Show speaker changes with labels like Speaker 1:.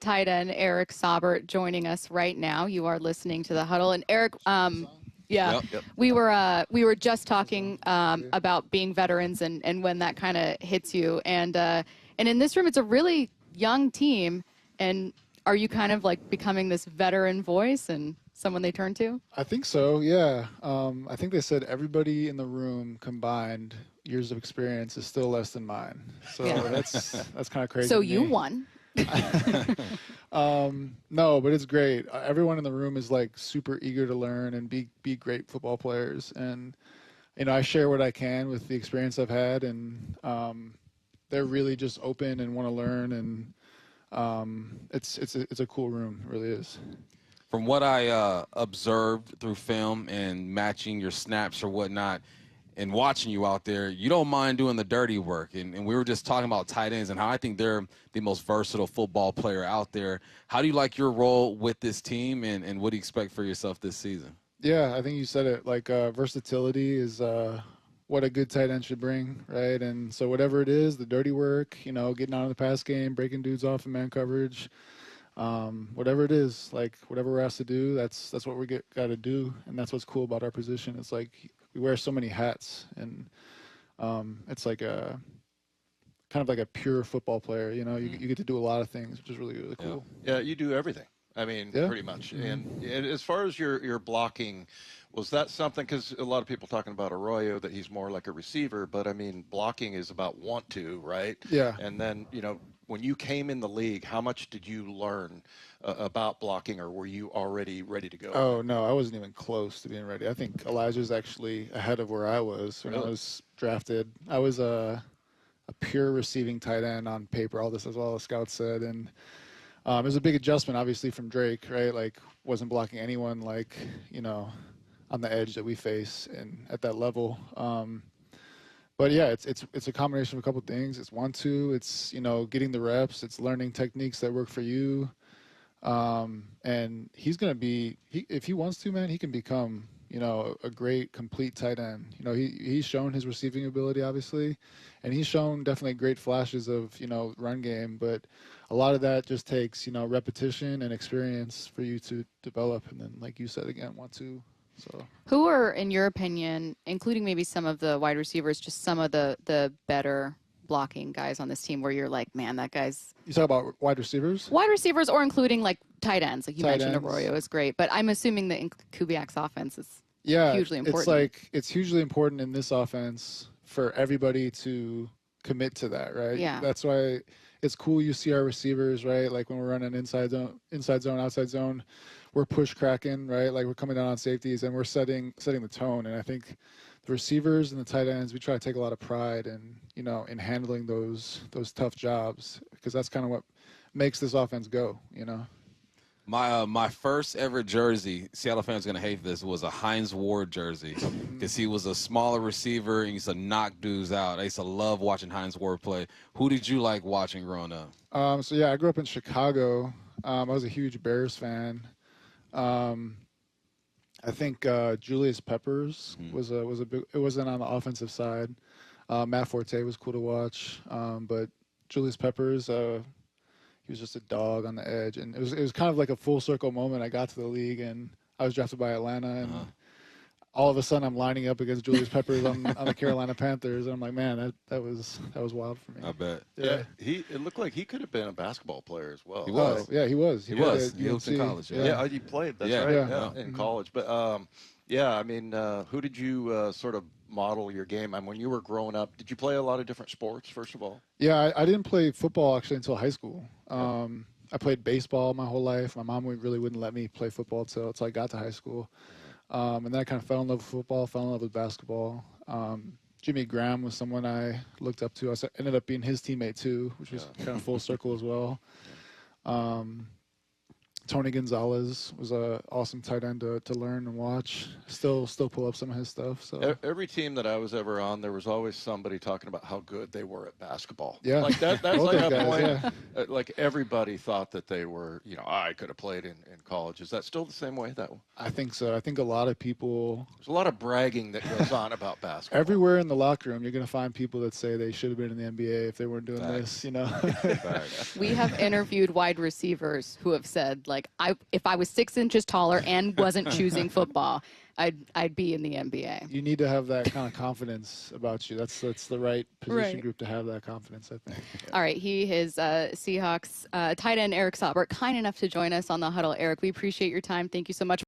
Speaker 1: tight end Eric Saubert joining us right now. You are listening to the Huddle, and Eric, yep. we were just talking about being veterans and when that kind of hits you, and in this room, it's a really young team, and are you kind of like becoming this veteran voice and someone they turn to?
Speaker 2: I think so, yeah. I think they said everybody in the room combined years of experience is still less than mine. So that's kind of crazy.
Speaker 1: So you won.
Speaker 2: No, but it's great. Everyone in the room is like super eager to learn and be great football players. And, you know, I share what I can with the experience I've had, and they're really just open and want to learn. And it's a cool room. It really is.
Speaker 3: From what I observed through film and matching your snaps or whatnot and watching you out there, you don't mind doing the dirty work. And we were just talking about tight ends and how I think they're the most versatile football player out there. How do you like your role with this team, and what do you expect for yourself this season?
Speaker 2: Yeah, I think you said it. Like versatility is what a good tight end should bring, right? And so whatever it is, the dirty work, you know, getting out of the pass game, breaking dudes off in man coverage, whatever it is, like whatever we're asked to do, that's what we got to do. And that's what's cool about our position. It's like we wear so many hats, and it's like a kind of like a pure football player. You know, you get to do a lot of things, which is really, really cool.
Speaker 4: Yeah, you do everything. I mean, pretty much. And as far as your blocking, was that something, because a lot of people talking about Arroyo, that he's more like a receiver, but I mean, blocking is about want to, right?
Speaker 2: Yeah.
Speaker 4: And then, you know, when you came in the league, how much did you learn about blocking, or were you already ready to go?
Speaker 2: Oh, no, I wasn't even close to being ready. I think Elijah's actually ahead of where I was when I was drafted. I was a pure receiving tight end on paper, all this as well, as scouts said. And it was a big adjustment, obviously, from Drake, right? Like, wasn't blocking anyone, like, you know, on the edge that we face and at that level. But yeah, it's a combination of a couple things. It's it's, you know, getting the reps. It's learning techniques that work for you. And he's going to be, if he wants to, man, he can become, you know, a great complete tight end. You know, he's shown his receiving ability, obviously, and he's shown definitely great flashes of, you know, run game. But a lot of that just takes, you know, repetition and experience for you to develop. And then, like you said, again, want to. So.
Speaker 1: Who are, in your opinion, including maybe some of the wide receivers, just some of the better blocking guys on this team where you're like, man, that guy's...
Speaker 2: You talk about wide receivers?
Speaker 1: Wide receivers, or including like tight ends. Like you
Speaker 2: tight
Speaker 1: mentioned,
Speaker 2: ends.
Speaker 1: Arroyo is great. But I'm assuming that in Kubiak's offense is hugely important.
Speaker 2: It's hugely important in this offense for everybody to commit to that, right?
Speaker 1: Yeah.
Speaker 2: That's why it's cool you see our receivers, right? Like when we're running inside zone, outside zone, we're push cracking, right? Like we're coming down on safeties and we're setting the tone. And I think the receivers and the tight ends, we try to take a lot of pride in, you know, in handling those tough jobs, because that's kind of what makes this offense go, you know.
Speaker 3: My first ever jersey, Seattle fans are going to hate this, was a Hines Ward jersey, because he was a smaller receiver and he used to knock dudes out. I used to love watching Hines Ward play. Who did you like watching growing up?
Speaker 2: So yeah, I grew up in Chicago. I was a huge Bears fan. I think Julius Peppers was a big. It wasn't on the offensive side. Matt Forte was cool to watch, but Julius Peppers, he was just a dog on the edge, and it was kind of like a full circle moment. I got to the league, and I was drafted by Atlanta, and all of a sudden I'm lining up against Julius Peppers on the Carolina Panthers, and I'm like, man, that was wild for me.
Speaker 3: I bet.
Speaker 4: Yeah, it looked like he could have been a basketball player as well.
Speaker 3: He was.
Speaker 2: Yeah, he was.
Speaker 3: He was in college.
Speaker 4: Yeah, he played. That's right. Yeah, in college. But yeah, I mean, who did you sort of model your game? I mean, when you were growing up, did you play a lot of different sports? First of all.
Speaker 2: Yeah, I didn't play football actually until high school. I played baseball my whole life. My mom really wouldn't let me play football until I got to high school. And then I kind of fell in love with football, fell in love with basketball. Jimmy Graham was someone I looked up to. I ended up being his teammate too, which was kind of full circle as well. Tony Gonzalez was a awesome tight end to learn and watch. Still pull up some of his stuff. So
Speaker 4: every team that I was ever on, there was always somebody talking about how good they were at basketball.
Speaker 2: Yeah,
Speaker 4: like that's like a
Speaker 2: guys,
Speaker 4: point. Yeah. Like everybody thought that they were, I could have played in college. Is that still the same way?
Speaker 2: I think so. I think a lot of people.
Speaker 4: There's a lot of bragging that goes on about basketball.
Speaker 2: Everywhere in the locker room, you're going to find people that say they should have been in the NBA if they weren't doing this.
Speaker 1: We have interviewed wide receivers who have said, like, if I was 6 inches taller and wasn't choosing football, I'd be in the NBA.
Speaker 2: You need to have that kind of confidence about you. That's the right position group to have that confidence, I think. Yeah.
Speaker 1: All right, he is Seahawks tight end Eric Saubert, kind enough to join us on the Huddle. Eric, we appreciate your time. Thank you so much.